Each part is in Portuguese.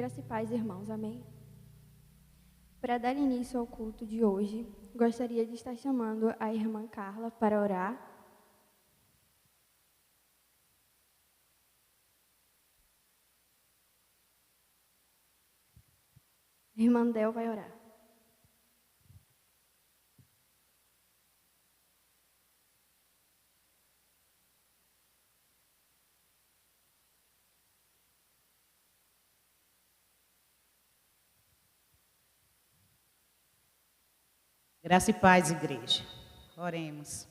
Graça e paz, irmãos. Amém? Para dar início ao culto de hoje, gostaria de estar chamando a irmã Carla para orar. A irmã Del vai orar. Graça e paz, igreja. Oremos.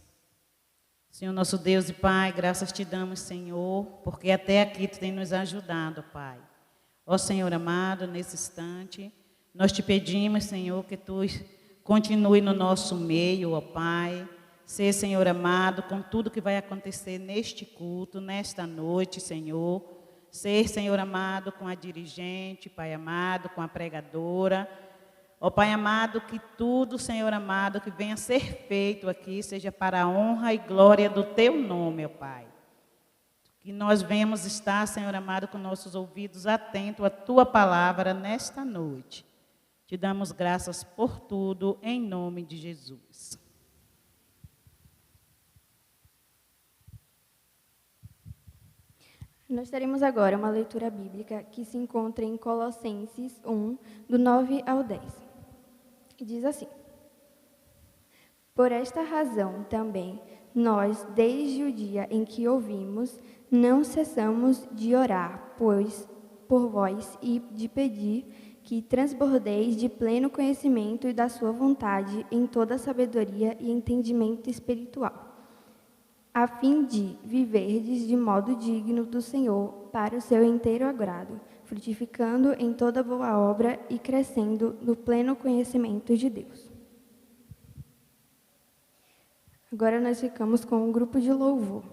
Senhor, nosso Deus e Pai, graças te damos, Senhor, porque até aqui tu tem nos ajudado, Pai. Ó Senhor amado, nesse instante, nós te pedimos, Senhor, que tu continue no nosso meio, ó Pai. Ser, Senhor amado, com tudo que vai acontecer neste culto, nesta noite, Senhor. Ser, Senhor amado, com a dirigente, Pai amado, com a pregadora. Ó Pai amado, que tudo, Senhor amado, que venha a ser feito aqui, seja para a honra e glória do Teu nome, ó Pai. Que nós venhamos estar, Senhor amado, com nossos ouvidos atentos à Tua palavra nesta noite. Te damos graças por tudo, em nome de Jesus. Nós teremos agora uma leitura bíblica que se encontra em Colossenses 1, do 9 ao 10. E diz assim: Por esta razão também, nós, desde o dia em que ouvimos, não cessamos de orar, por vós e de pedir que transbordeis de pleno conhecimento e da sua vontade em toda sabedoria e entendimento espiritual, a fim de viverdes de modo digno do Senhor para o seu inteiro agrado, frutificando em toda boa obra e crescendo no pleno conhecimento de Deus. Agora nós ficamos com um grupo de louvor.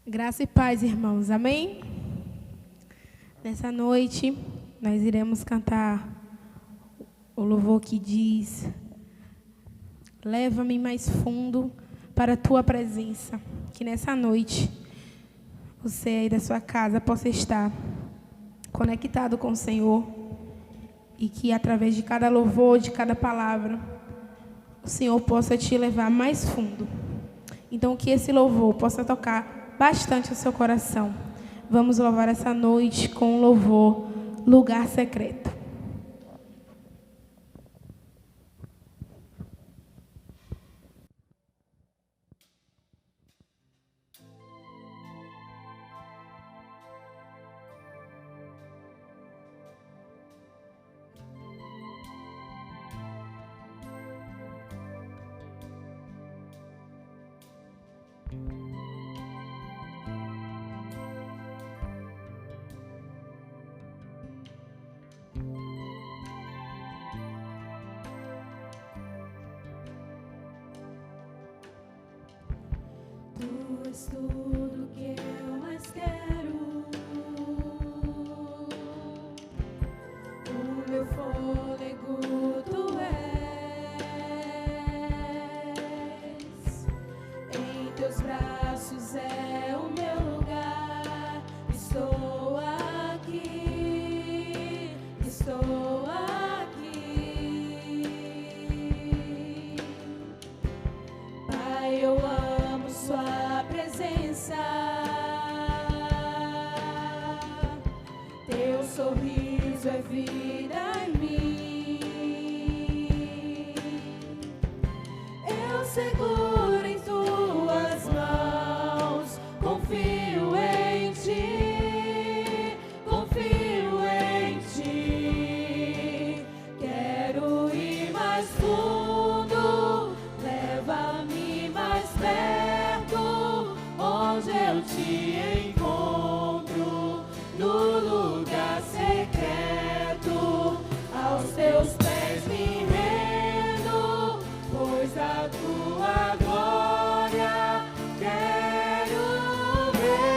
Graça e paz, irmãos. Amém? Nessa noite, nós iremos cantar o louvor que diz: leva-me mais fundo para a tua presença. Que nessa noite, você aí da sua casa possa estar conectado com o Senhor e que através de cada louvor, de cada palavra, o Senhor possa te levar mais fundo. Então, que esse louvor possa tocar bastante o seu coração. Vamos louvar essa noite com o louvor Lugar Secreto. Tu és tudo que eu mais quero, o meu fôlego tu és, em teus braços é o meu lugar, estou aqui, estou aqui. Pai, eu amo sua presença, teu sorriso é vida em mim. Eu seguro em tuas mãos, confio em ti, confio em ti. Quero ir mais fundo, leva-me lugar secreto, aos teus pés me rendo, pois a tua glória quero ver.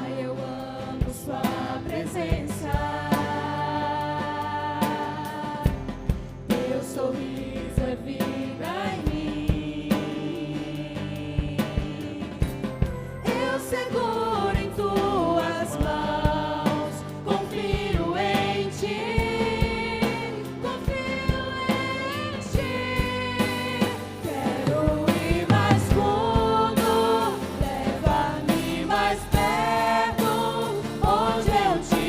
Ai, eu amo sua presença, teu sorriso é vida em mim. Eu seguro em tuas mãos, confio em ti, confio em ti. Quero ir mais fundo, leva-me mais perto, onde eu te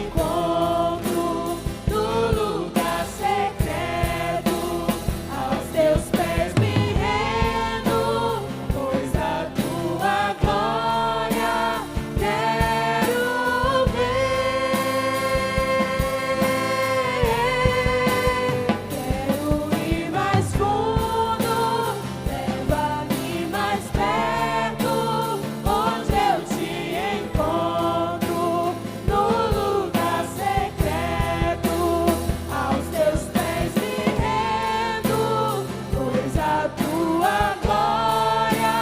encontro, no lugar secreto, aos teus pés me rendo, pois a tua glória quero ver. Quero ir mais fundo, leva-me mais perto, onde eu te encontro, no lugar secreto, aos teus pés me rendo, pois a tua glória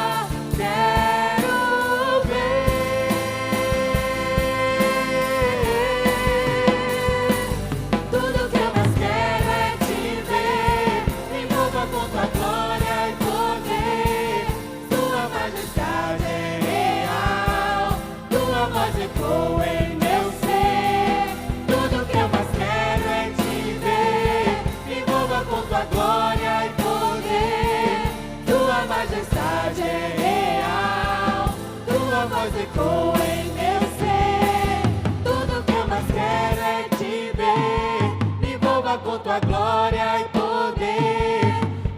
quero ver. Tudo que eu mais quero é te ver, me envolva com tua glória e poder. Tua majestade é real, tua voz ecoa em meu ser. Tudo que eu mais quero é te ver, me envolva com tua glória e poder. Tua majestade é real, tua voz ecoa em meu ser. Tudo que eu mais quero é te ver, me envolva com tua glória e poder.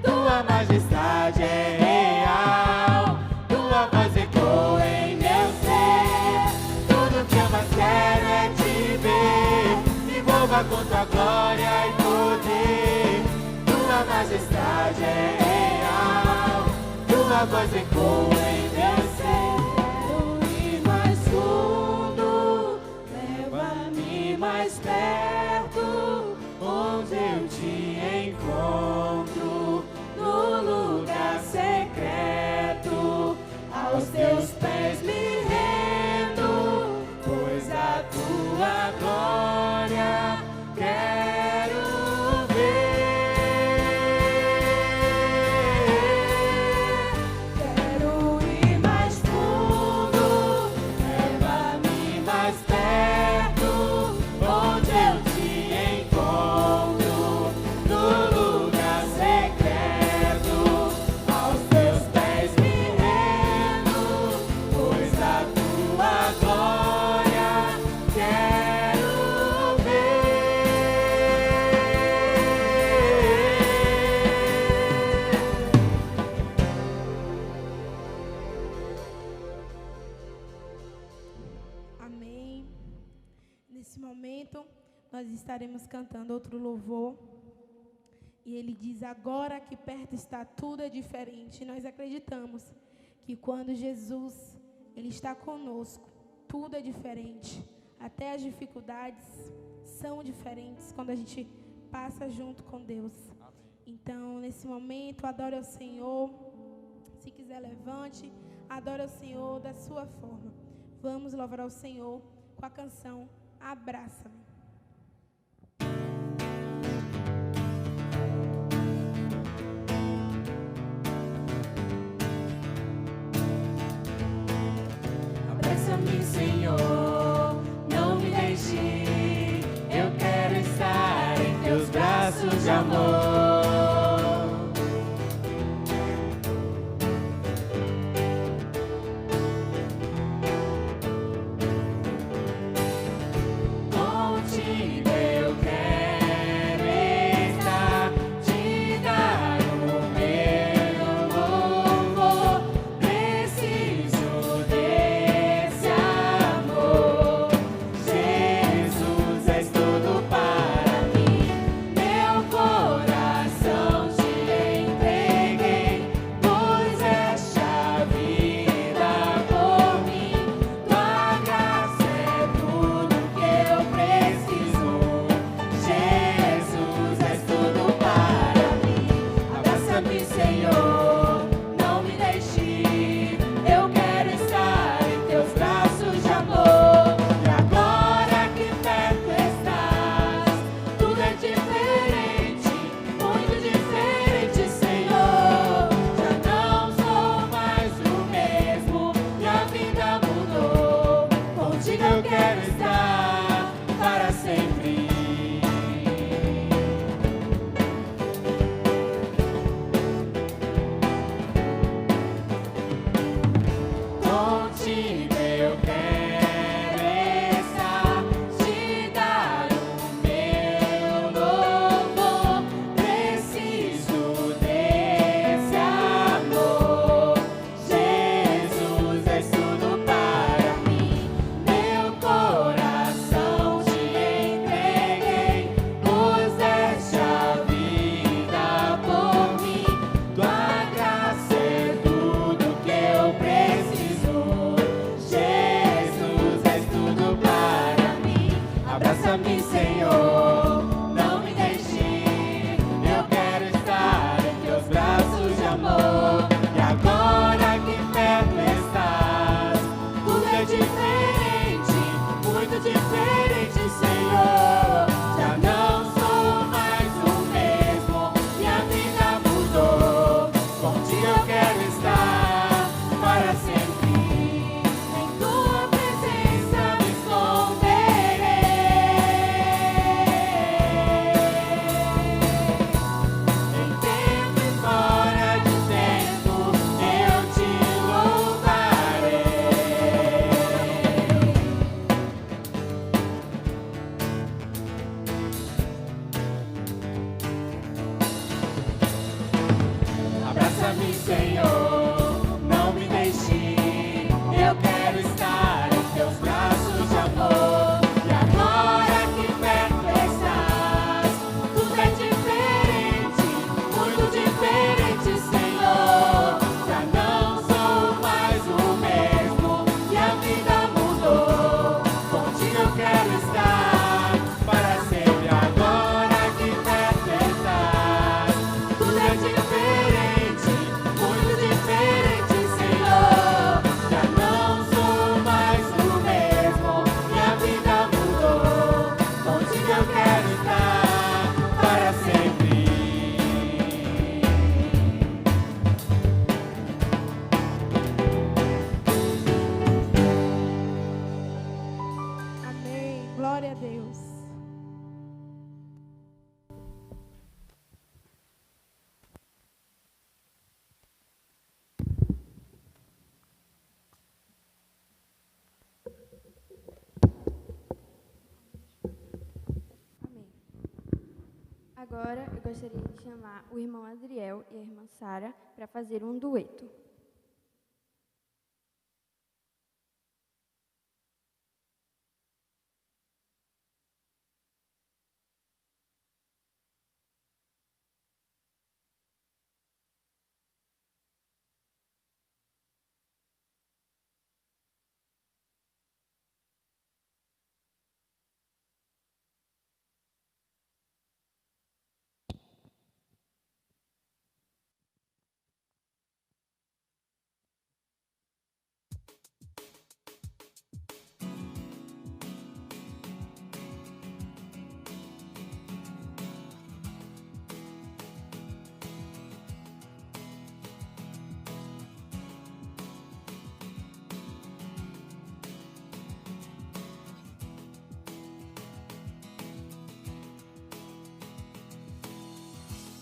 Tua majestade é real, tua voz ecoa em meu ser. Tudo que eu mais quero é te ver, me envolva com tua glória e poder. Tua majestade é real, tua voz ecoa em meu ser. Quero ir mais fundo, leva-me mais perto, onde eu te encontro, no lugar secreto, aos teus pés me rendo, pois a tua glória quero ver. Quero ir mais fundo, leva-me mais perto, onde eu te encontro, no lugar secreto, aos teus pés me rendo, pois a tua glória quero ver. Amém. Nesse momento, nós estaremos cantando outro louvor. E ele diz: agora que perto está, tudo é diferente. Nós acreditamos que quando Jesus ele está conosco, tudo é diferente. Até as dificuldades são diferentes quando a gente passa junto com Deus. Então, nesse momento, adore ao Senhor. Se quiser, levante. Adore ao Senhor da sua forma. Vamos louvar ao Senhor com a canção Abraça-me. Abraça-me, Senhor, não me deixe, eu quero estar em teus braços de amor. Agora eu gostaria de chamar o irmão Adriel e a irmã Sara para fazer um dueto.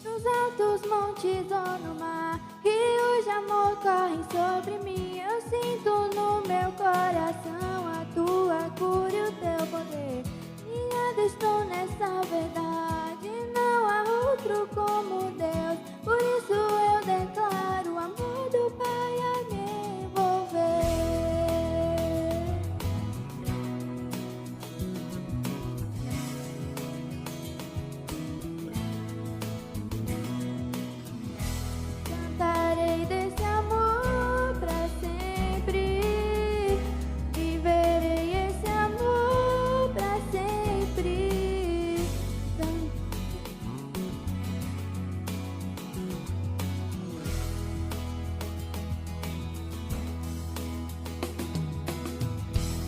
Nos altos montes ou no mar, rios de amor correm sobre mim. Eu sinto no meu coração a tua cura e o teu poder. Guiada estou nessa verdade, não há outro como Deus. Por isso eu declaro o amor do Pai a me envolver. Cantarei desse amor pra sempre, viverei esse amor pra sempre.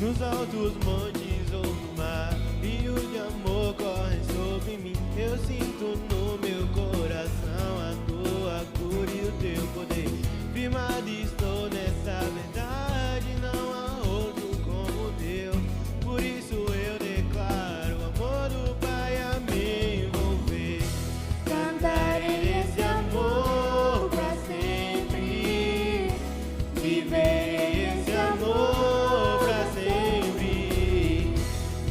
Nos altos montes ou no mar, rios de amor correm sobre mim. Eu sinto no meu coração a tua cura e o teu poder. Firmado estou nessa verdade, não há outro como Deus. Por isso eu declaro o amor do Pai a me envolver. Cantarei esse amor pra sempre, viverei esse amor pra sempre.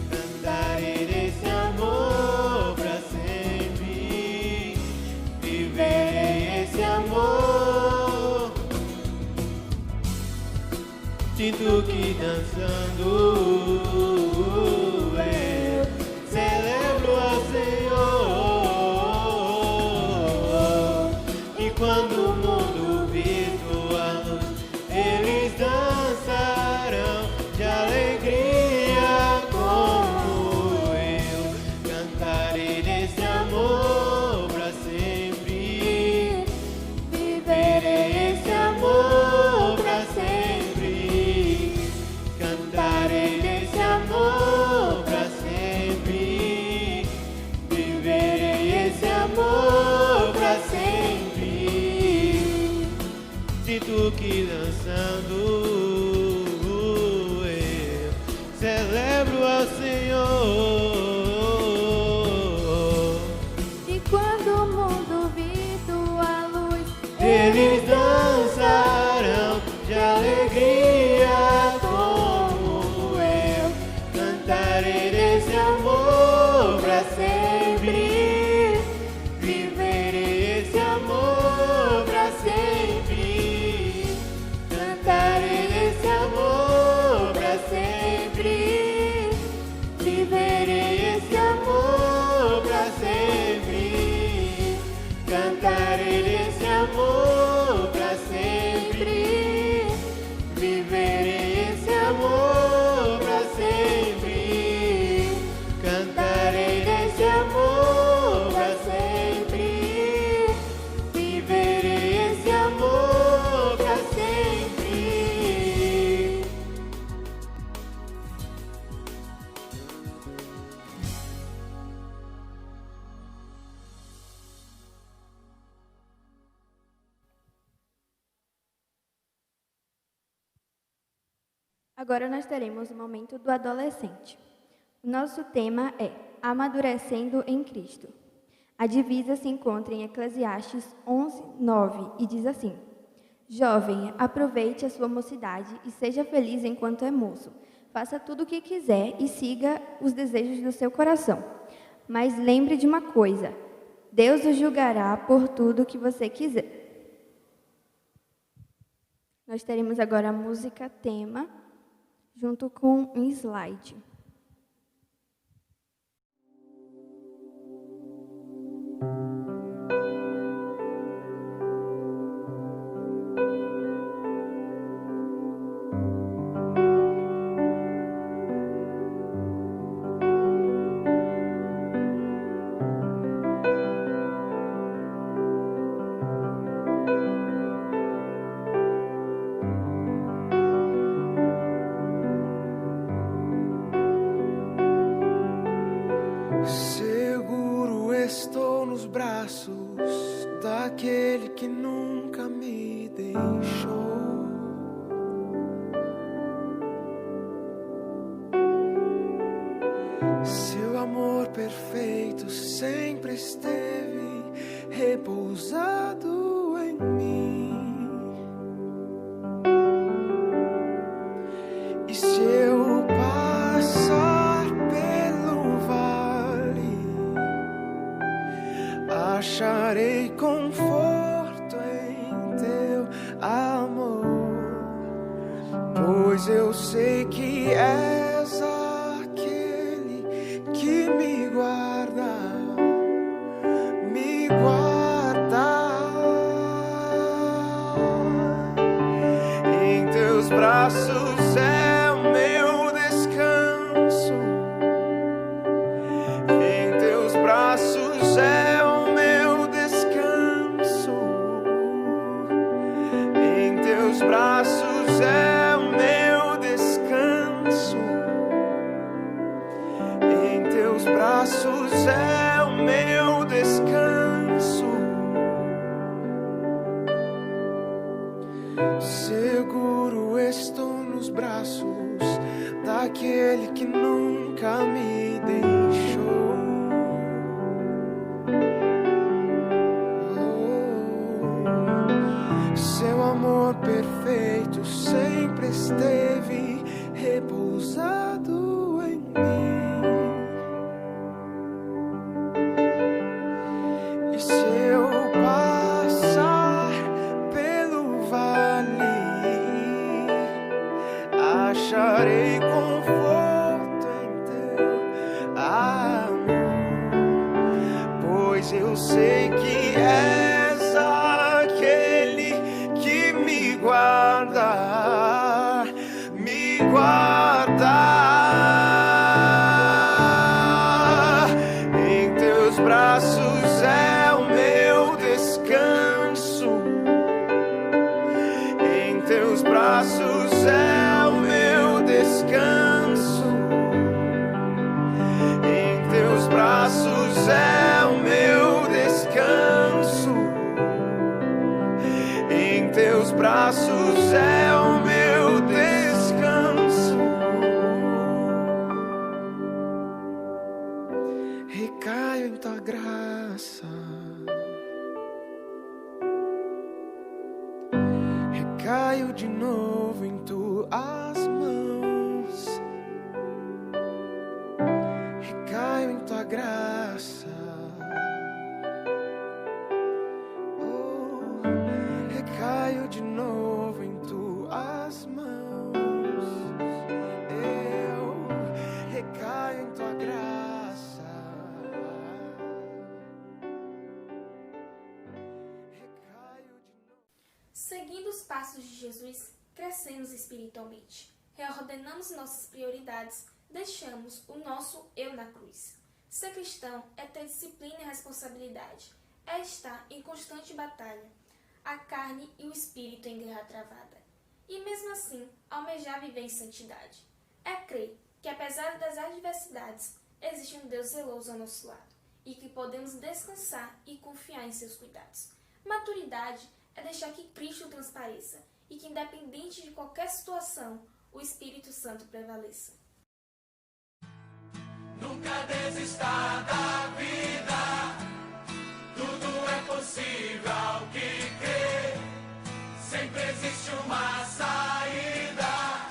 Cantarei desse amor pra sempre, viverei esse amor. Sinto que dançando eu celebro ao Senhor. E quando o mundo vir tua luz, eles dançarão de alegria como eu. Cantarei desse amor pra sempre, viverei esse amor pra sempre. Cantarei desse amor pra sempre, viverei esse amor pra sempre. Sinto que dançando eu celebro ao Senhor. E quando o mundo vir tua luz, Eles dançarão de alegria como eu. Cantarei desse amor pra sempre, viverei esse amor pra sempre. Cantarei desse amor pra sempre, viverei esse amor pra sempre. Cantarei desse amor pra sempre, viverei esse amor pra sempre. Cantarei desse amor pra sempre, viverei esse amor pra sempre. Agora nós teremos o momento do adolescente. O nosso tema é Amadurecendo em Cristo. A divisa se encontra em Eclesiastes 11:9 e diz assim: Jovem, aproveite a sua mocidade e seja feliz enquanto é moço. Faça tudo o que quiser e siga os desejos do seu coração. Mas lembre de uma coisa: Deus o julgará por tudo que você quiser. Nós teremos agora a música tema, junto com um slide. Seguro estou nos braços daquele que nunca me deixou. Seu amor perfeito sempre esteve repousado em mim. E se eu passar pelo vale, acharei conforto em teu amor, pois eu sei que és aquele que me guarda, me guarda. Em teus braços é o meu descanso, em teus braços é o meu descanso, em teus braços é o meu descanso, em teus braços é o meu descanso. Seguro estou nos braços daquele que nunca me deixou. Seu amor perfeito sempre esteve repousado em mim. E se eu passar pelo vale, acharei conforto em teu amor, pois eu sei que és aquele que me guarda, me guarda. Em teus braços é o meu descanso, em teus braços é o meu descanso, em teus braços é o meu descanso, em teus braços é o meu descanso. Recaio em tua graça, recaio de novo em tuas mãos, recaio em tua graça, oh, recaio de novo em tuas mãos, eu recaio em tua graça, recaio de novo. Seguindo os passos de Jesus, crescemos espiritualmente, reordenamos nossas prioridades, deixamos o nosso eu na cruz. Ser cristão é ter disciplina e responsabilidade, é estar em constante batalha, a carne e o espírito em guerra travada. E mesmo assim, almejar viver em santidade. É crer que apesar das adversidades, existe um Deus zeloso ao nosso lado e que podemos descansar e confiar em seus cuidados. Maturidade é deixar que Cristo transpareça e que, independente de qualquer situação, o Espírito Santo prevaleça. Nunca desista da vida, tudo é possível ao que crê. Sempre existe uma saída,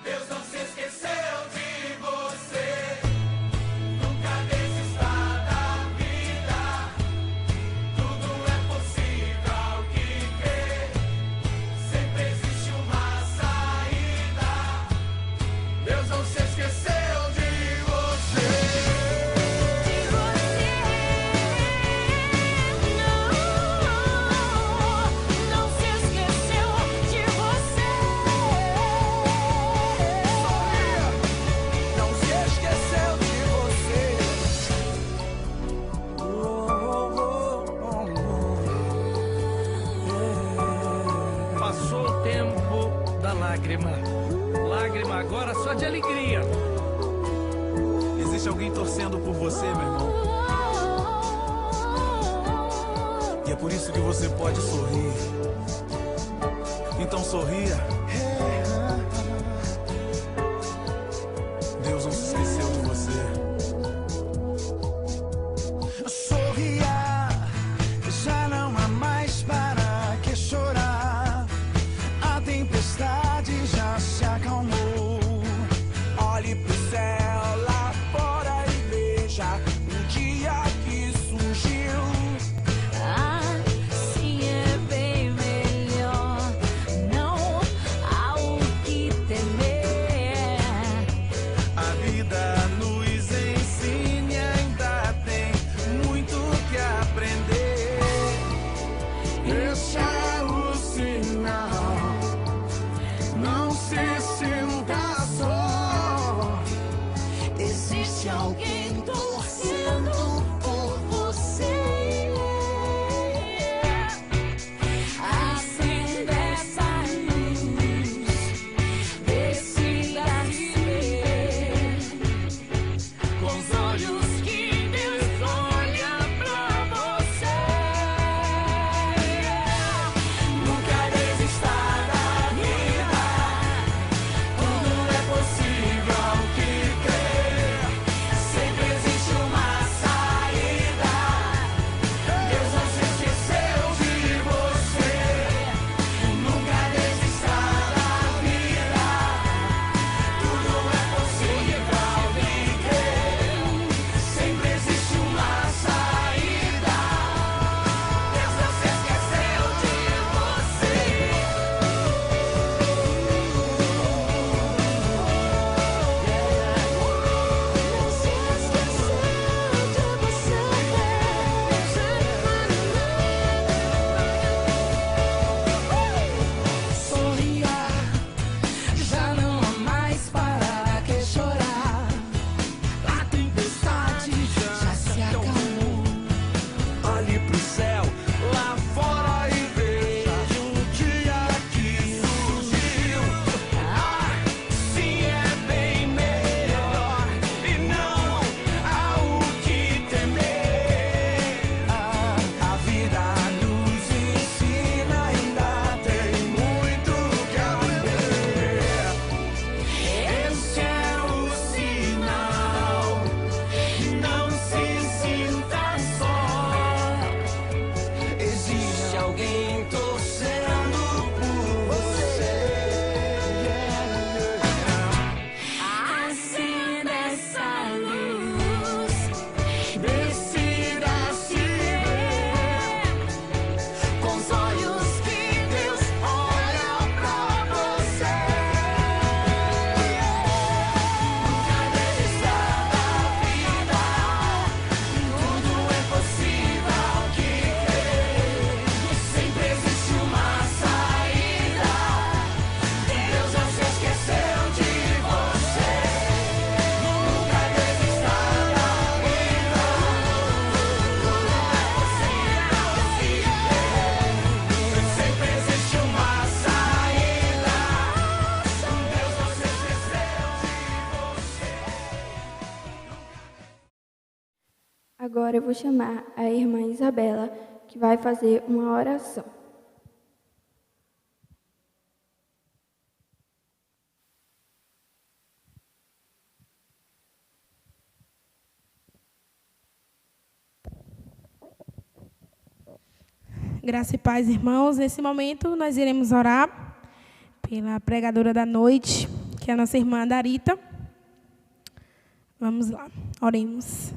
Deus não se esqueceu de você. Nunca desista da vida, lágrima. Lágrima agora só de alegria. Existe alguém torcendo por você, meu irmão. E é por isso que você pode sorrir. Então sorria. Deus não se esqueceu de você. Sorria, já não há mais para que chorar. A tempestade já se acalmou. Olhe pro céu lá fora e veja o dia que surgiu. Assim é bem melhor, não há o que temer. A vida nos ensina e ainda tem muito que aprender. Esse é o sinal, não se sinta só. Existe alguém torcendo por você. Acenda essa luz, decida se ver com os olhos que Deus olha pra você. Nunca desista da vida, tudo é possível ao que crer. Sempre existe uma saída, Deus não se esqueceu de você. Nunca desista da vida, tudo é possível ao que crer. Sempre existe uma saída, Deus não se esqueceu de você. Sorria, já não há mais para que chorar. A tempestade já se acalmou. Olhe pro céu lá fora e veja o dia que surgiu. Sim, é bem melhor e não há o que temer. A vida nos ensina, ainda tem muito que aprender. Esse é o sinal, não se sinta só. Existe alguém torcendo por você. Acenda essa luz, Decida se ver com os olhos que Deus olha pra você. Nunca desista da vida, tudo é possível ao que crer. Sempre existe uma saída, Deus não se esqueceu de você. Nunca desista da vida, tudo é possível ao que crer. Sempre existe uma saída, Deus não se esqueceu de você. Agora eu vou chamar a irmã Isabela, que vai fazer uma oração. Graça e paz, irmãos. Nesse momento, nós iremos orar pela pregadora da noite, que é a nossa irmã Darita. Vamos lá, oremos.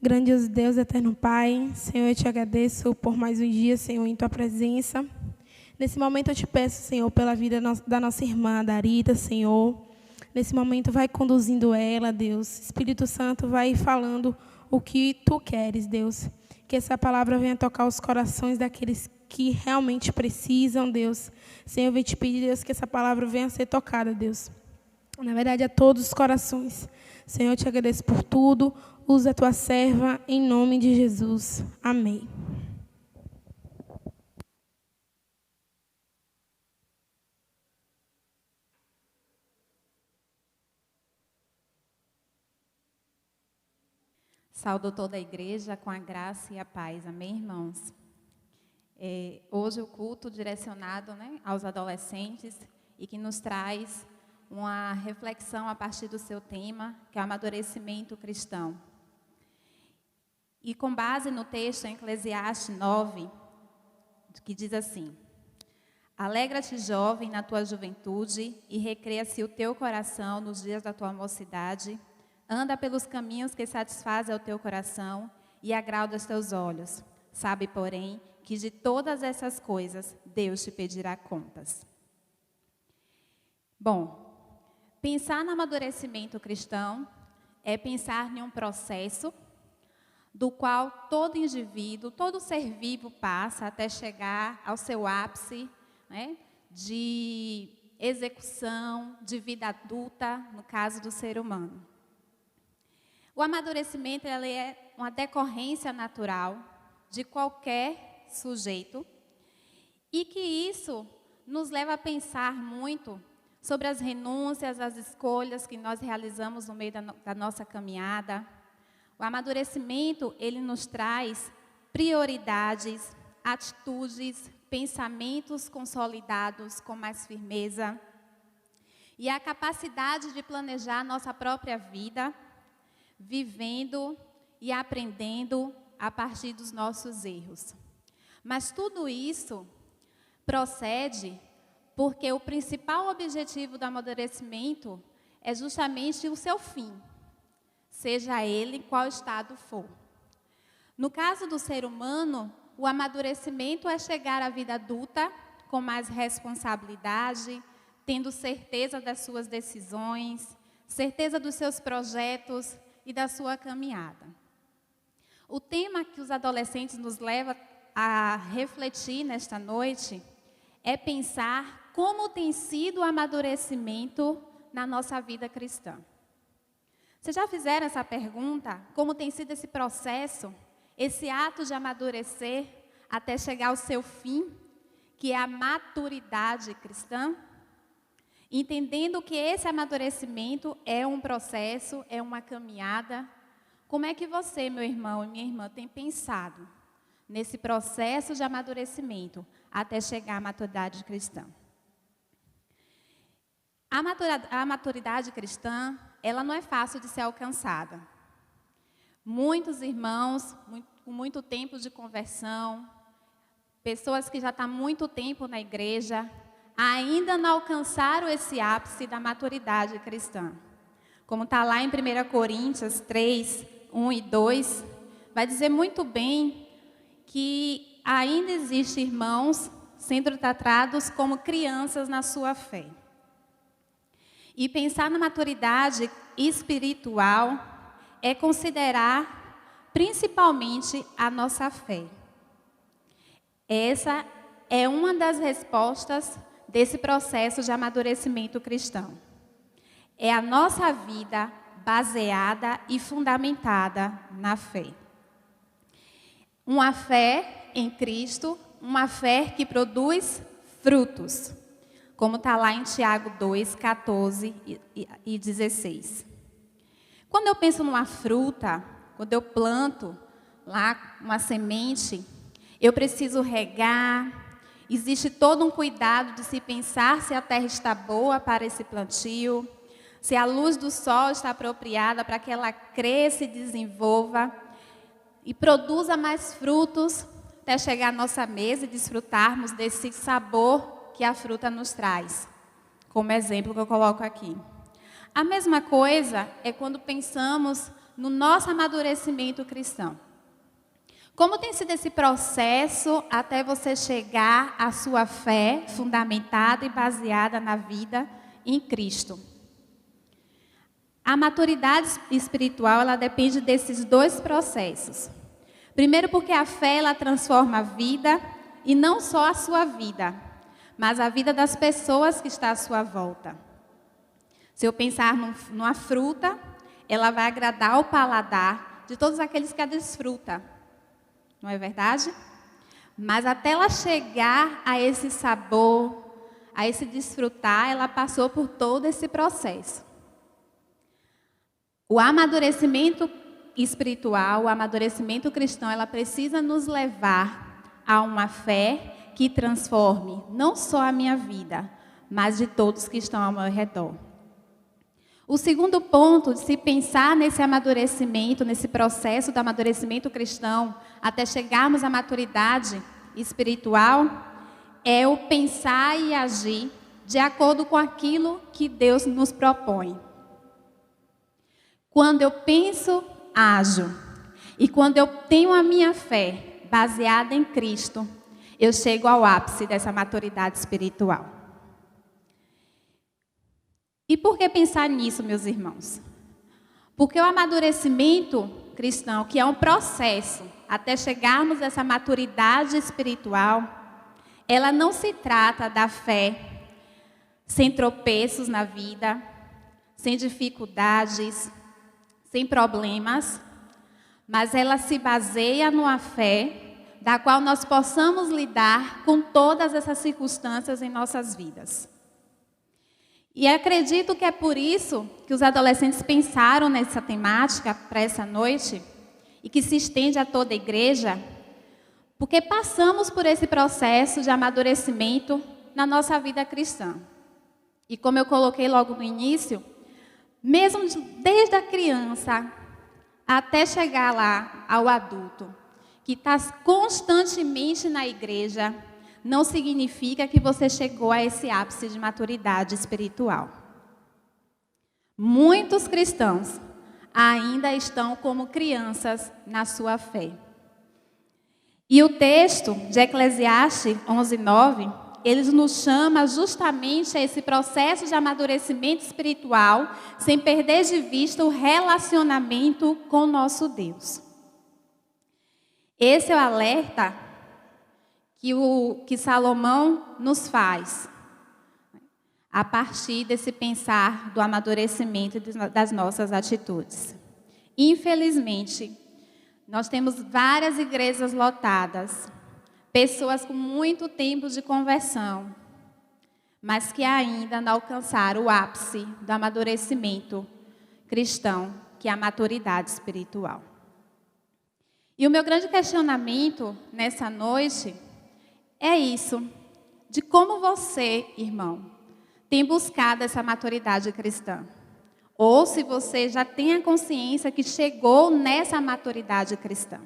Grandioso Deus, eterno Pai, Senhor, eu te agradeço por mais um dia, Senhor, em Tua presença. Nesse momento, eu te peço, Senhor, pela vida da nossa irmã Darita, Senhor. Nesse momento, vai conduzindo ela, Deus. Espírito Santo, vai falando o que Tu queres, Deus. Que essa palavra venha tocar os corações daqueles que realmente precisam, Deus. Senhor, eu venho te pedir, Deus, que essa palavra venha a ser tocada, Deus. Na verdade, a todos os corações. Senhor, eu te agradeço por tudo. Usa a tua serva em nome de Jesus. Amém. Saúdo toda a igreja com a graça e a paz. Amém, irmãos? Hoje o culto direcionado, né, aos adolescentes e que nos traz uma reflexão a partir do seu tema, que é o amadurecimento cristão. E com base no texto em Eclesiastes 9, que diz assim: Alegra-te, jovem, na tua juventude, e recreia-se o teu coração nos dias da tua mocidade. Anda pelos caminhos que satisfazem ao teu coração e agrada aos teus olhos. Sabe, porém, que de todas essas coisas Deus te pedirá contas. Bom, pensar no amadurecimento cristão é pensar em um processo do qual todo indivíduo, todo ser vivo passa até chegar ao seu ápice, né, de execução, de vida adulta, no caso do ser humano. O amadurecimento ele é uma decorrência natural de qualquer sujeito e que isso nos leva a pensar muito sobre as renúncias, as escolhas que nós realizamos no meio da nossa caminhada. O amadurecimento, ele nos traz prioridades, atitudes, pensamentos consolidados com mais firmeza e a capacidade de planejar a nossa própria vida, vivendo e aprendendo a partir dos nossos erros. Mas tudo isso procede porque o principal objetivo do amadurecimento é justamente o seu fim, seja ele em qual estado for. No caso do ser humano, o amadurecimento é chegar à vida adulta com mais responsabilidade, tendo certeza das suas decisões, certeza dos seus projetos e da sua caminhada. O tema que os adolescentes nos leva a refletir nesta noite é pensar como tem sido o amadurecimento na nossa vida cristã. Vocês já fizeram essa pergunta? Como tem sido esse processo, esse ato de amadurecer até chegar ao seu fim, que é a maturidade cristã? Entendendo que esse amadurecimento é um processo, é uma caminhada. Como é que você, meu irmão e minha irmã, tem pensado nesse processo de amadurecimento até chegar à maturidade cristã? A maturidade cristã, ela não é fácil de ser alcançada. Muitos irmãos, com muito tempo de conversão, pessoas que já estão há muito tempo na igreja, ainda não alcançaram esse ápice da maturidade cristã. Como está lá em 1 Coríntios 3, 1 e 2, vai dizer muito bem que ainda existem irmãos sendo tratados como crianças na sua fé. E pensar na maturidade espiritual é considerar principalmente a nossa fé. Essa é uma das respostas desse processo de amadurecimento cristão. É a nossa vida baseada e fundamentada na fé. Uma fé em Cristo, uma fé que produz frutos, como está lá em Tiago 2, 14 e 16. Quando eu penso numa fruta, quando eu planto lá uma semente, eu preciso regar. Existe todo um cuidado de se pensar se a terra está boa para esse plantio, se a luz do sol está apropriada para que ela cresça e desenvolva e produza mais frutos até chegar à nossa mesa e desfrutarmos desse sabor que a fruta nos traz, como exemplo que eu coloco aqui. A mesma coisa é quando pensamos no nosso amadurecimento cristão. Como tem sido esse processo até você chegar à sua fé fundamentada e baseada na vida em Cristo? A maturidade espiritual, ela depende desses dois processos. Primeiro porque a fé, ela transforma a vida, e não só a sua vida, mas a vida das pessoas que estão à sua volta. Se eu pensar numa fruta, ela vai agradar o paladar de todos aqueles que a desfrutam. Não é verdade? Mas até ela chegar a esse sabor, a esse desfrutar, ela passou por todo esse processo. O amadurecimento espiritual, o amadurecimento cristão, ela precisa nos levar a uma fé que transforme não só a minha vida, mas de todos que estão ao meu redor. O segundo ponto de se pensar nesse amadurecimento, nesse processo do amadurecimento cristão, até chegarmos à maturidade espiritual, é o pensar e agir de acordo com aquilo que Deus nos propõe. Quando eu penso, ajo. E quando eu tenho a minha fé baseada em Cristo, eu chego ao ápice dessa maturidade espiritual. E por que pensar nisso, meus irmãos? Porque o amadurecimento cristão, que é um processo até chegarmos a essa maturidade espiritual, ela não se trata da fé sem tropeços na vida, sem dificuldades, sem problemas, mas ela se baseia numa fé da qual nós possamos lidar com todas essas circunstâncias em nossas vidas. E acredito que é por isso que os adolescentes pensaram nessa temática para essa noite e que se estende a toda a igreja, porque passamos por esse processo de amadurecimento na nossa vida cristã. E como eu coloquei logo no início, mesmo desde a criança até chegar lá ao adulto, que está constantemente na igreja, não significa que você chegou a esse ápice de maturidade espiritual. Muitos cristãos ainda estão como crianças na sua fé. E o texto de Eclesiastes 11:9, ele nos chama justamente a esse processo de amadurecimento espiritual, sem perder de vista o relacionamento com o nosso Deus. Esse é o alerta que Salomão nos faz, a partir desse pensar do amadurecimento das nossas atitudes. Infelizmente, nós temos várias igrejas lotadas, pessoas com muito tempo de conversão, mas que ainda não alcançaram o ápice do amadurecimento cristão, que é a maturidade espiritual. E o meu grande questionamento nessa noite é isso, de como você, irmão, tem buscado essa maturidade cristã. Ou se você já tem a consciência que chegou nessa maturidade cristã.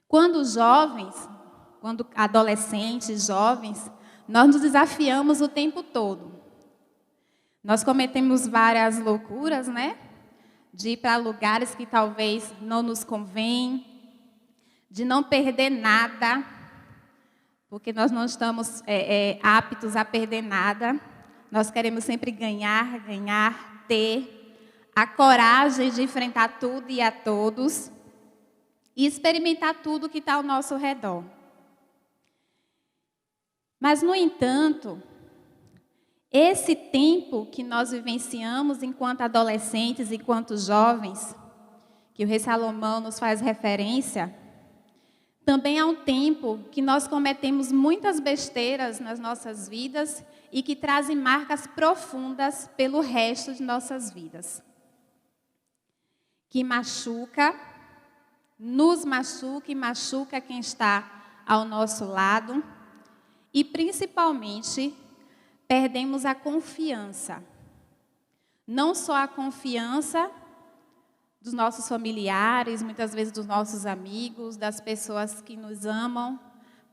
Quando jovens, quando adolescentes, jovens, nós nos desafiamos o tempo todo. Nós cometemos várias loucuras, né? De ir para lugares que talvez não nos convêm, de não perder nada, porque nós não estamos aptos a perder nada. Nós queremos sempre ganhar, ter a coragem de enfrentar tudo e a todos e experimentar tudo que está ao nosso redor. Mas, no entanto, esse tempo que nós vivenciamos enquanto adolescentes, enquanto jovens, que o rei Salomão nos faz referência, também é um tempo que nós cometemos muitas besteiras nas nossas vidas e que trazem marcas profundas pelo resto de nossas vidas. Que machuca, nos machuca e machuca quem está ao nosso lado. E, principalmente, perdemos a confiança. Não só a confiança dos nossos familiares, muitas vezes dos nossos amigos, das pessoas que nos amam,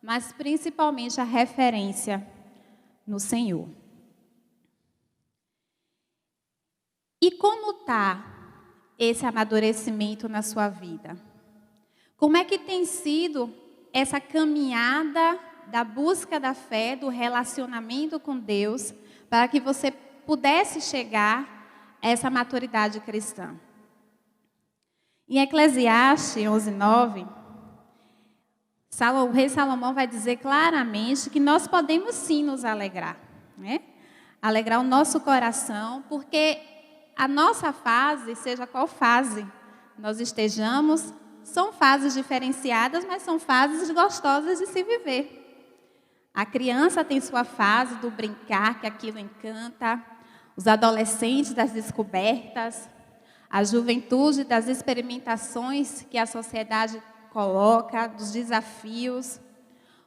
mas principalmente a referência no Senhor. E como está esse amadurecimento na sua vida? Como é que tem sido essa caminhada da busca da fé, do relacionamento com Deus, para que você pudesse chegar a essa maturidade cristã? Em Eclesiastes 11:9, o rei Salomão vai dizer claramente que nós podemos sim nos alegrar, né? Alegrar o nosso coração, porque a nossa fase, seja qual fase nós estejamos, são fases diferenciadas, mas são fases gostosas de se viver. A criança tem sua fase do brincar, que aquilo encanta. Os adolescentes das descobertas. A juventude das experimentações que a sociedade coloca, dos desafios.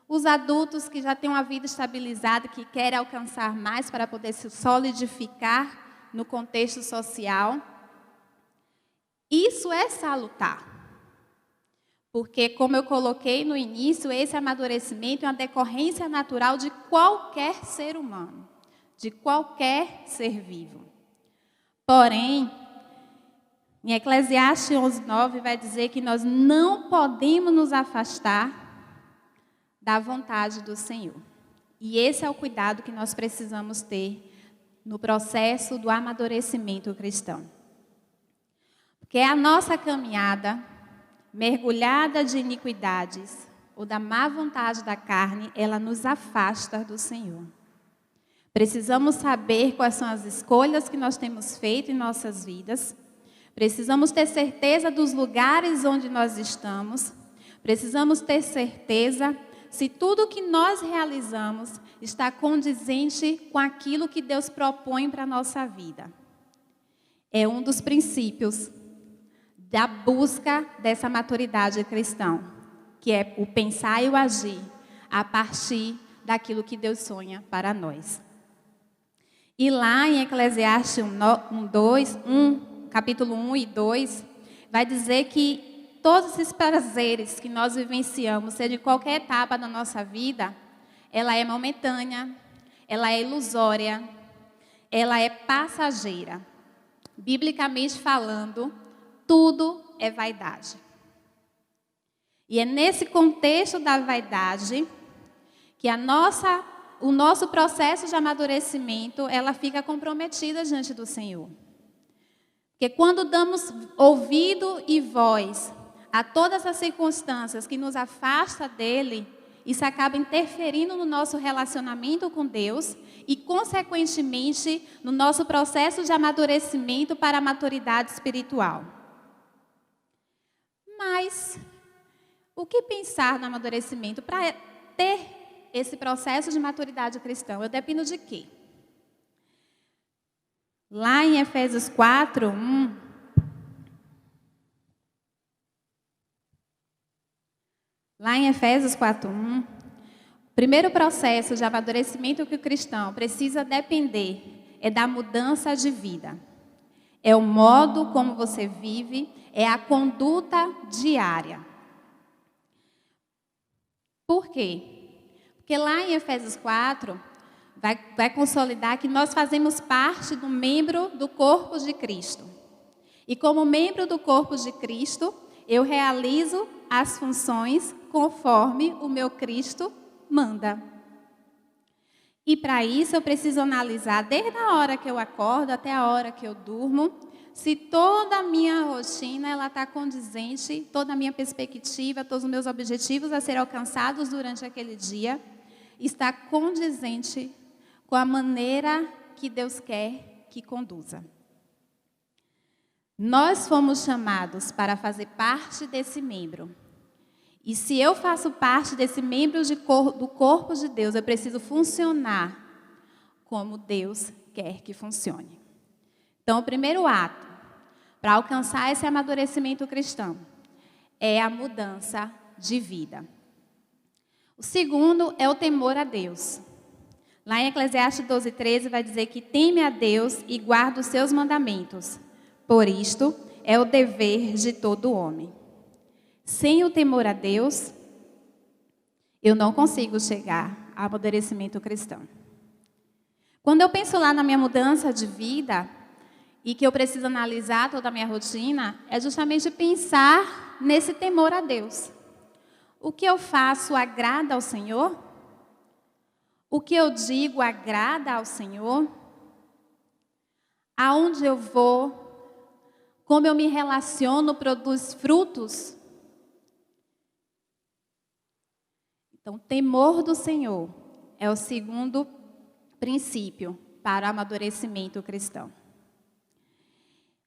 Os adultos que já têm uma vida estabilizada, que querem alcançar mais para poder se solidificar no contexto social. Isso é salutar. Porque, como eu coloquei no início, esse amadurecimento é uma decorrência natural de qualquer ser humano, de qualquer ser vivo. Porém, em Eclesiastes 11:9 vai dizer que nós não podemos nos afastar da vontade do Senhor. E esse é o cuidado que nós precisamos ter no processo do amadurecimento cristão. Porque a nossa caminhada, mergulhada de iniquidades ou da má vontade da carne, ela nos afasta do Senhor. Precisamos saber quais são as escolhas que nós temos feito em nossas vidas. Precisamos ter certeza dos lugares onde nós estamos. Precisamos ter certeza se tudo que nós realizamos está condizente com aquilo que Deus propõe para a nossa vida. É um dos princípios da busca dessa maturidade cristã, que é o pensar e o agir a partir daquilo que Deus sonha para nós. E lá em Eclesiastes 1, capítulo 1 e 2, vai dizer que todos esses prazeres que nós vivenciamos, seja em qualquer etapa da nossa vida, ela é momentânea, ela é ilusória, ela é passageira. Biblicamente falando, tudo é vaidade. E é nesse contexto da vaidade que o nosso processo de amadurecimento, ela fica comprometida diante do Senhor. Porque quando damos ouvido e voz a todas as circunstâncias que nos afastam dele, isso acaba interferindo no nosso relacionamento com Deus e, consequentemente, no nosso processo de amadurecimento para a maturidade espiritual. Mas, o que pensar no amadurecimento? Para ter esse processo de maturidade cristã, eu dependo de quê? Lá em Efésios 4:1, o primeiro processo de amadurecimento que o cristão precisa depender é da mudança de vida. É o modo como você vive, é a conduta diária. Por quê? Porque lá em Efésios 4, vai consolidar que nós fazemos parte do membro do corpo de Cristo. E como membro do corpo de Cristo, eu realizo as funções conforme o meu Cristo manda. E para isso eu preciso analisar desde a hora que eu acordo até a hora que eu durmo, se toda a minha rotina ela está condizente, toda a minha perspectiva, todos os meus objetivos a serem alcançados durante aquele dia, está condizente com a maneira que Deus quer que conduza. Nós fomos chamados para fazer parte desse membro. E se eu faço parte desse membro do corpo de Deus, eu preciso funcionar como Deus quer que funcione. Então, o primeiro ato para alcançar esse amadurecimento cristão é a mudança de vida. O segundo é o temor a Deus. Lá em Eclesiastes 12:13 vai dizer que teme a Deus e guarda os seus mandamentos. Por isto é o dever de todo homem. Sem o temor a Deus, eu não consigo chegar ao amadurecimento cristão. Quando eu penso lá na minha mudança de vida e que eu preciso analisar toda a minha rotina, é justamente pensar nesse temor a Deus. O que eu faço agrada ao Senhor? O que eu digo agrada ao Senhor? Aonde eu vou? Como eu me relaciono produz frutos? Então, temor do Senhor é o segundo princípio para o amadurecimento cristão.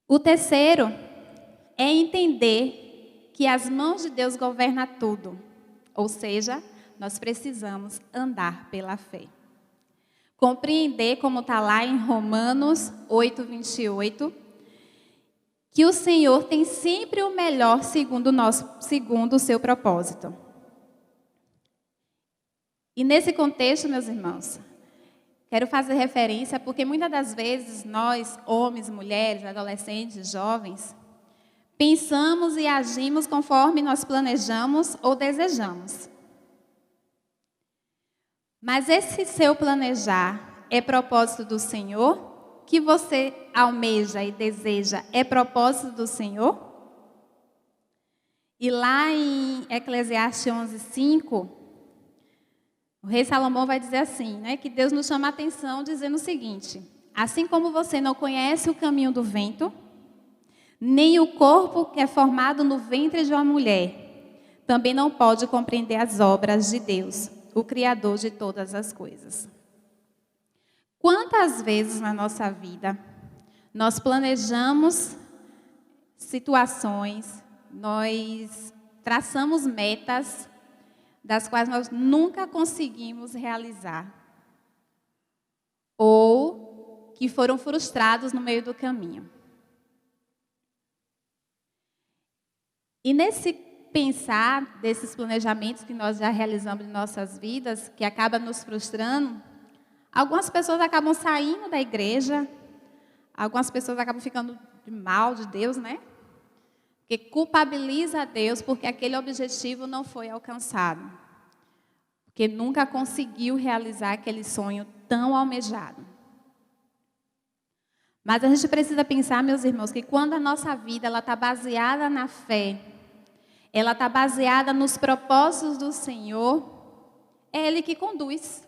O terceiro é entender que as mãos de Deus governam tudo. Ou seja, nós precisamos andar pela fé. Compreender, como está lá em Romanos 8:28, que o Senhor tem sempre o melhor segundo o seu propósito. E nesse contexto, meus irmãos, quero fazer referência porque muitas das vezes nós, homens, mulheres, adolescentes, jovens, pensamos e agimos conforme nós planejamos ou desejamos. Mas esse seu planejar é propósito do Senhor? Que você almeja e deseja é propósito do Senhor? E lá em Eclesiastes 11:5, o rei Salomão vai dizer assim, né, que Deus nos chama a atenção dizendo o seguinte: assim como você não conhece o caminho do vento, nem o corpo que é formado no ventre de uma mulher, também não pode compreender as obras de Deus, o Criador de todas as coisas. Quantas vezes na nossa vida nós planejamos situações, nós traçamos metas das quais nós nunca conseguimos realizar, ou que foram frustrados no meio do caminho. E nesse pensar desses planejamentos que nós já realizamos em nossas vidas, que acaba nos frustrando, algumas pessoas acabam saindo da igreja, algumas pessoas acabam ficando mal de Deus, né? Que culpabiliza a Deus porque aquele objetivo não foi alcançado. Porque nunca conseguiu realizar aquele sonho tão almejado. Mas a gente precisa pensar, meus irmãos, que quando a nossa vida está baseada na fé, ela está baseada nos propósitos do Senhor, é Ele que conduz.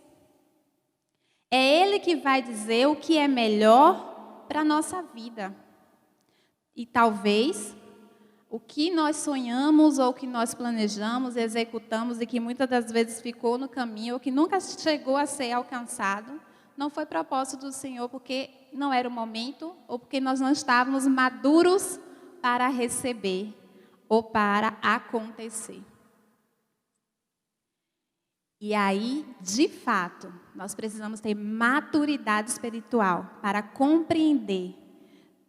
É Ele que vai dizer o que é melhor para a nossa vida. E talvez o que nós sonhamos ou o que nós planejamos, executamos e que muitas das vezes ficou no caminho ou que nunca chegou a ser alcançado, não foi propósito do Senhor porque não era o momento ou porque nós não estávamos maduros para receber ou para acontecer. E aí, de fato, nós precisamos ter maturidade espiritual para compreender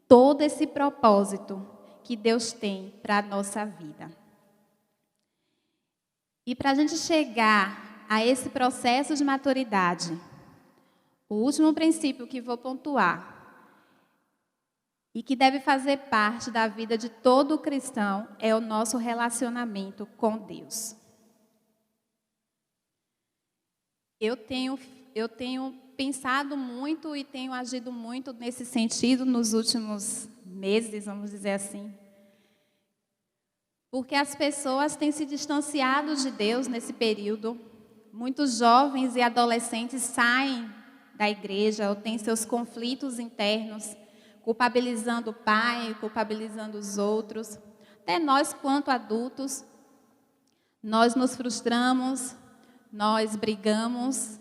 todo esse propósito que Deus tem para a nossa vida. E para a gente chegar a esse processo de maturidade, o último princípio que vou pontuar e que deve fazer parte da vida de todo cristão é o nosso relacionamento com Deus. Eu tenho pensado muito e tenho agido muito nesse sentido nos últimos meses, vamos dizer assim. Porque as pessoas têm se distanciado de Deus nesse período. Muitos jovens e adolescentes saem da igreja ou têm seus conflitos internos, culpabilizando o pai, culpabilizando os outros. Até nós, quanto adultos, nós nos frustramos, nós brigamos,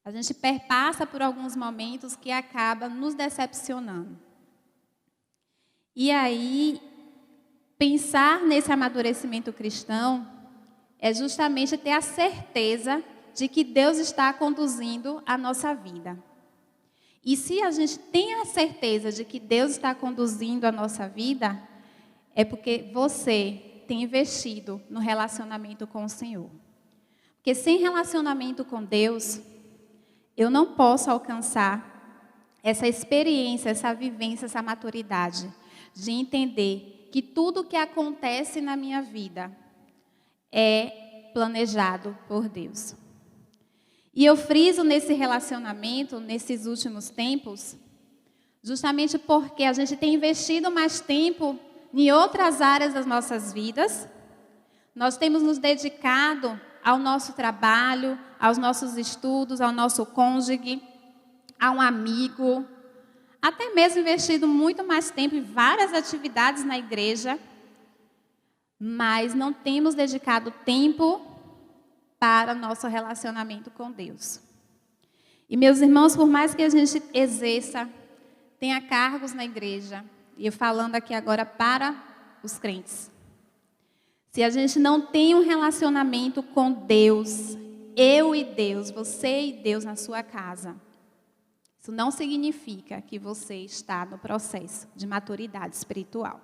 a gente perpassa por alguns momentos que acaba nos decepcionando. E aí, pensar nesse amadurecimento cristão é justamente ter a certeza de que Deus está conduzindo a nossa vida. E se a gente tem a certeza de que Deus está conduzindo a nossa vida, é porque você tem investido no relacionamento com o Senhor. Porque sem relacionamento com Deus, eu não posso alcançar essa experiência, essa vivência, essa maturidade de entender que tudo que acontece na minha vida é planejado por Deus. E eu friso nesse relacionamento, nesses últimos tempos, justamente porque a gente tem investido mais tempo em outras áreas das nossas vidas. Nós temos nos dedicado ao nosso trabalho, aos nossos estudos, ao nosso cônjuge, a um amigo, até mesmo investido muito mais tempo em várias atividades na igreja, mas não temos dedicado tempo para o nosso relacionamento com Deus. E, meus irmãos, por mais que a gente exerça, tenha cargos na igreja, e eu falando aqui agora para os crentes, se a gente não tem um relacionamento com Deus, eu e Deus, você e Deus na sua casa, Isso não significa que você está no processo de maturidade espiritual.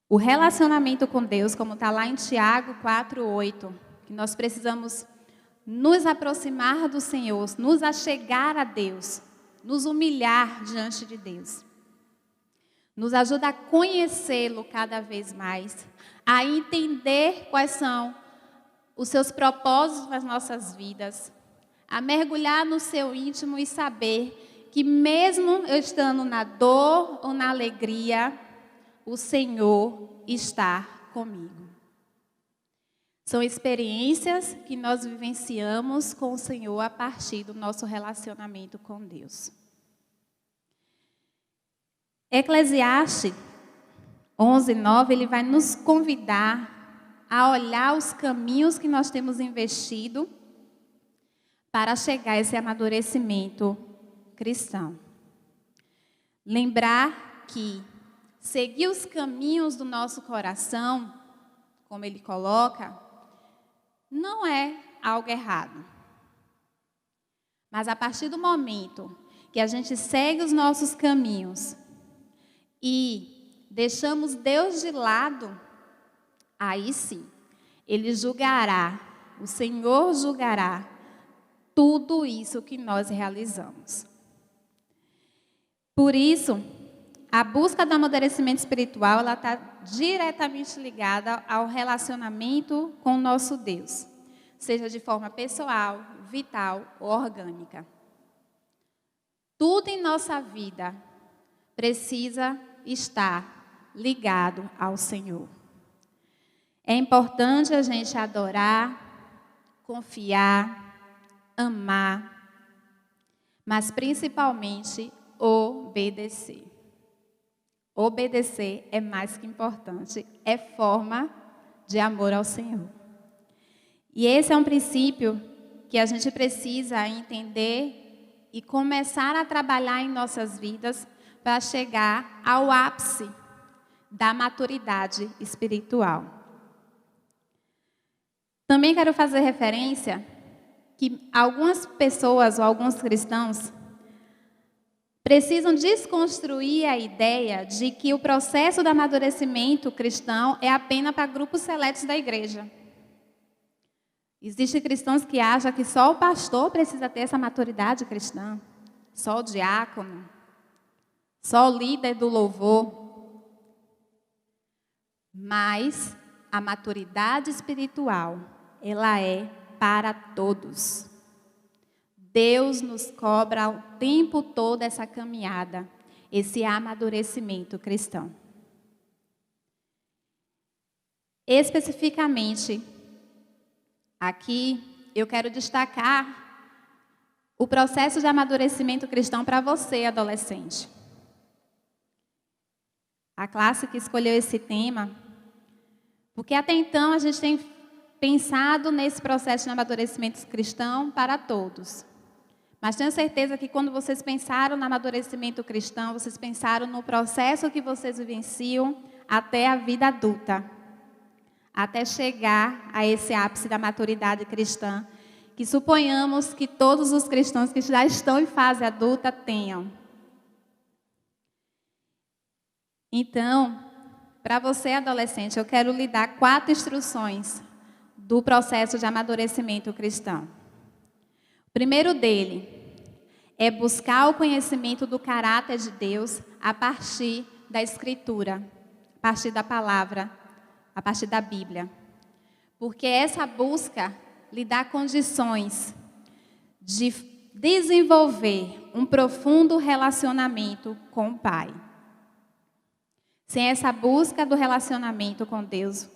O relacionamento com Deus, como está lá em Tiago 4:8, que nós precisamos nos aproximar do Senhor, nos achegar a Deus, nos humilhar diante de Deus. Nos ajuda a conhecê-lo cada vez mais, a entender quais são os seus propósitos nas nossas vidas, a mergulhar no seu íntimo e saber que mesmo eu estando na dor ou na alegria, o Senhor está comigo. São experiências que nós vivenciamos com o Senhor a partir do nosso relacionamento com Deus. Eclesiastes 11:9, ele vai nos convidar a olhar os caminhos que nós temos investido para chegar a esse amadurecimento cristão. Lembrar que seguir os caminhos do nosso coração, como ele coloca, não é algo errado. Mas a partir do momento que a gente segue os nossos caminhos e deixamos Deus de lado, aí sim, Ele julgará, o Senhor julgará tudo isso que nós realizamos. Por isso, a busca do amadurecimento espiritual, ela está diretamente ligada ao relacionamento com o nosso Deus, seja de forma pessoal, vital ou orgânica. Tudo em nossa vida precisa estar ligado ao Senhor. É importante a gente adorar, confiar, amar, mas principalmente obedecer. Obedecer é mais que importante, é forma de amor ao Senhor. E esse é um princípio que a gente precisa entender e começar a trabalhar em nossas vidas para chegar ao ápice da maturidade espiritual. Também quero fazer referência que algumas pessoas ou alguns cristãos precisam desconstruir a ideia de que o processo do amadurecimento cristão é apenas para grupos seletos da igreja. Existem cristãos que acham que só o pastor precisa ter essa maturidade cristã, só o diácono, só o líder do louvor. Mas a maturidade espiritual, ela é para todos. Deus nos cobra o tempo todo essa caminhada, esse amadurecimento cristão. Especificamente, aqui eu quero destacar o processo de amadurecimento cristão para você, adolescente. A classe que escolheu esse tema, porque até então a gente tem pensado nesse processo de amadurecimento cristão para todos. Mas tenho certeza que quando vocês pensaram no amadurecimento cristão, vocês pensaram no processo que vocês vivenciam até a vida adulta, até chegar a esse ápice da maturidade cristã, que suponhamos que todos os cristãos que já estão em fase adulta tenham. Então, para você, adolescente, eu quero lhe dar 4 instruções do processo de amadurecimento cristão. O primeiro dele é buscar o conhecimento do caráter de Deus a partir da Escritura, a partir da palavra, a partir da Bíblia. Porque essa busca lhe dá condições de desenvolver um profundo relacionamento com o Pai. Sem essa busca do relacionamento com Deus,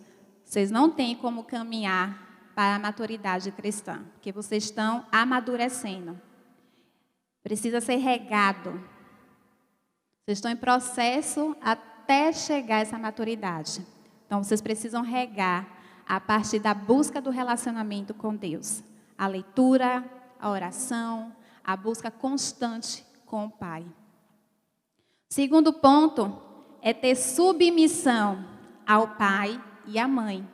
vocês não têm como caminhar para a maturidade cristã, porque vocês estão amadurecendo. Precisa ser regado. Vocês estão em processo até chegar a essa maturidade. Então, vocês precisam regar a partir da busca do relacionamento com Deus. A leitura, a oração, a busca constante com o Pai. Segundo ponto é ter submissão ao pai e à mãe.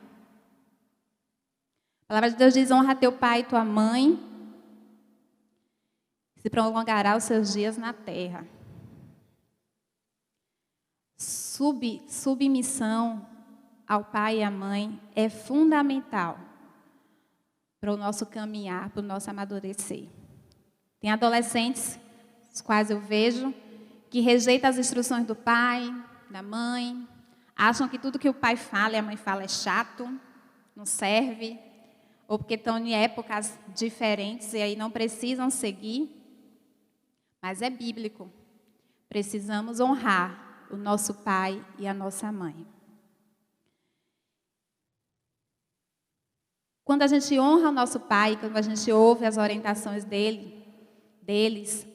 A palavra de Deus diz: honra teu pai e tua mãe. se prolongará os seus dias na terra. Submissão ao pai e à mãe é fundamental para o nosso caminhar, para o nosso amadurecer. Tem adolescentes, os quais eu vejo, que rejeitam as instruções do pai, da mãe, acham que tudo que o pai fala e a mãe fala é chato, não serve, ou porque estão em épocas diferentes e aí não precisam seguir. Mas é bíblico. Precisamos honrar o nosso pai e a nossa mãe. Quando a gente honra o nosso pai, quando a gente ouve as orientações deles,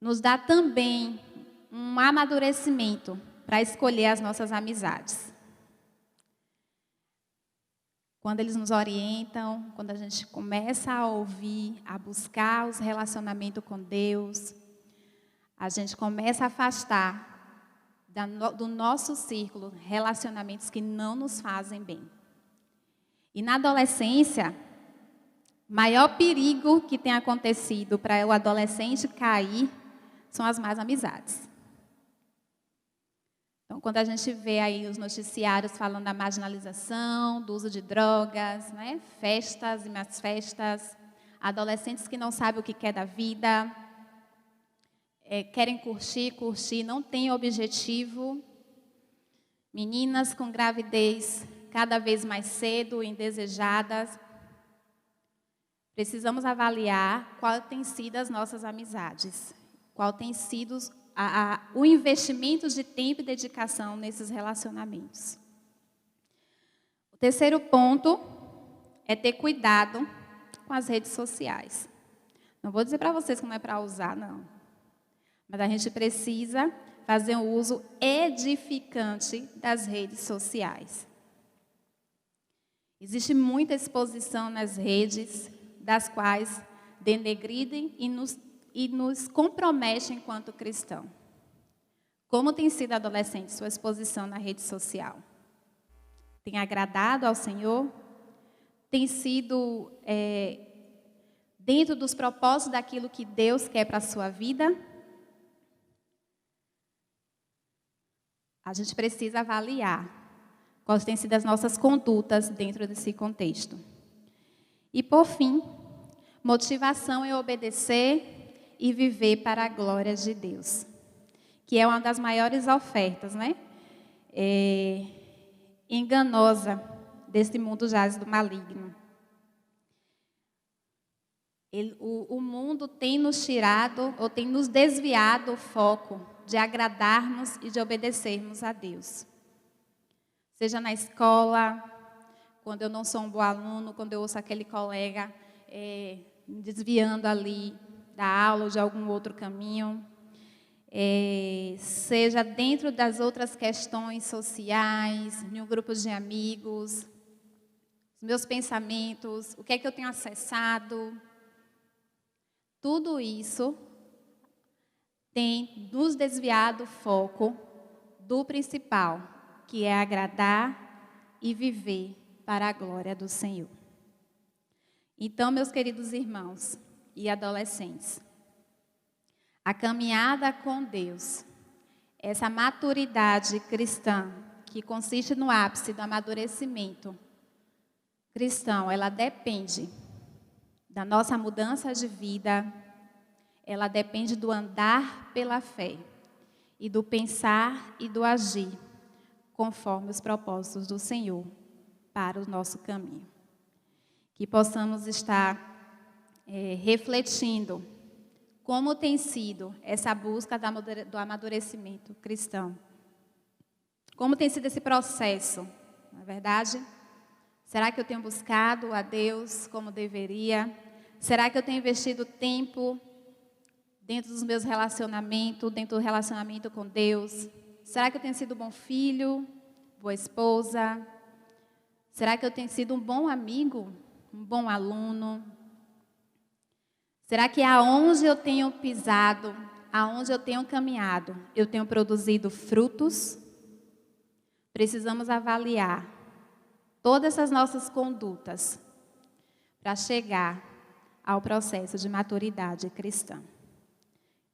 nos dá também um amadurecimento para escolher as nossas amizades. Quando eles nos orientam, quando a gente começa a ouvir, a buscar os relacionamentos com Deus, a gente começa a afastar do nosso círculo relacionamentos que não nos fazem bem. E na adolescência, o maior perigo que tem acontecido para o adolescente cair são as más amizades. Então, quando a gente vê aí os noticiários falando da marginalização, do uso de drogas, né? Festas e mais festas, adolescentes que não sabem o que quer da vida, querem curtir, não têm objetivo, meninas com gravidez cada vez mais cedo, indesejadas. Precisamos avaliar qual tem sido as nossas amizades, qual tem sido o investimento de tempo e dedicação nesses relacionamentos. O terceiro ponto é ter cuidado com as redes sociais. Não vou dizer para vocês que não é para usar, não. Mas a gente precisa fazer um uso edificante das redes sociais. Existe muita exposição nas redes, das quais denegridem e nos comprometem enquanto cristão. Como tem sido, adolescente, sua exposição na rede social? Tem agradado ao Senhor? Tem sido dentro dos propósitos daquilo que Deus quer para a sua vida? A gente precisa avaliar quais têm sido as nossas condutas dentro desse contexto. E, por fim, motivação em obedecer e viver para a glória de Deus, que é uma das maiores ofertas, né? Enganosa desse mundo jaz do maligno. O mundo tem nos tirado ou tem nos desviado o foco de agradarmos e de obedecermos a Deus. Seja na escola, quando eu não sou um bom aluno, quando eu ouço aquele colega me desviando ali da aula ou de algum outro caminho, seja dentro das outras questões sociais, em um grupo de amigos, os meus pensamentos, o que é que eu tenho acessado, tudo isso tem nos desviado o foco do principal, que é agradar e viver para a glória do Senhor. Então, meus queridos irmãos e adolescentes, a caminhada com Deus, essa maturidade cristã, que consiste no ápice do amadurecimento cristão, ela depende da nossa mudança de vida, ela depende do andar pela fé e do pensar e do agir conforme os propósitos do Senhor para o nosso caminho. Que possamos estar refletindo como tem sido essa busca do amadurecimento cristão. Como tem sido esse processo, não é verdade? Será que eu tenho buscado a Deus como deveria? Será que eu tenho investido tempo dentro dos meus relacionamentos, dentro do relacionamento com Deus? Será que eu tenho sido um bom filho, boa esposa? Será que eu tenho sido um bom amigo, um bom aluno? Será que aonde eu tenho pisado, aonde eu tenho caminhado, eu tenho produzido frutos? Precisamos avaliar todas essas nossas condutas para chegar ao processo de maturidade cristã.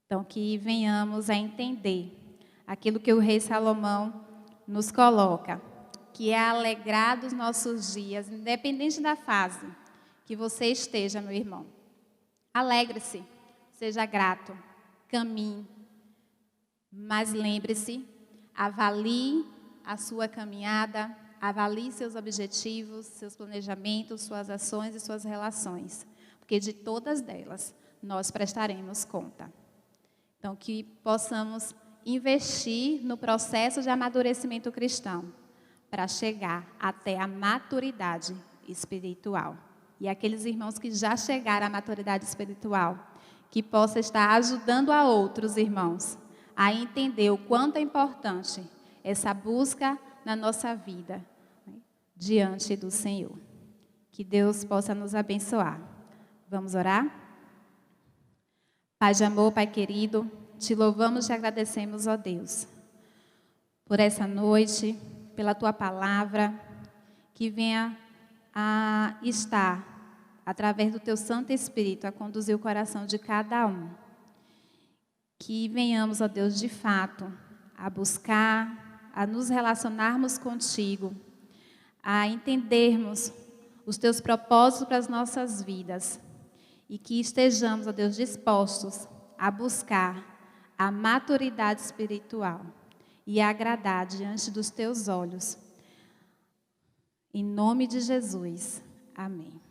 Então, que venhamos a entender aquilo que o rei Salomão nos coloca, que é alegrar dos nossos dias, independente da fase que você esteja, meu irmão. Alegre-se, seja grato, caminhe, mas lembre-se, avalie a sua caminhada, avalie seus objetivos, seus planejamentos, suas ações e suas relações, porque de todas elas nós prestaremos conta. Então, que possamos investir no processo de amadurecimento cristão para chegar até a maturidade espiritual. E aqueles irmãos que já chegaram à maturidade espiritual, que possa estar ajudando a outros irmãos a entender o quanto é importante essa busca na nossa vida, né, diante do Senhor. Que Deus possa nos abençoar. Vamos orar? Pai de amor, Pai querido, te louvamos e te agradecemos, ó Deus, por essa noite, pela Tua palavra, que venha a estar, através do Teu Santo Espírito, a conduzir o coração de cada um. Que venhamos, ó Deus, de fato, a buscar, a nos relacionarmos contigo, a entendermos os Teus propósitos para as nossas vidas e que estejamos, ó Deus, dispostos a buscar a maturidade espiritual e a agradar diante dos Teus olhos. Em nome de Jesus. Amém.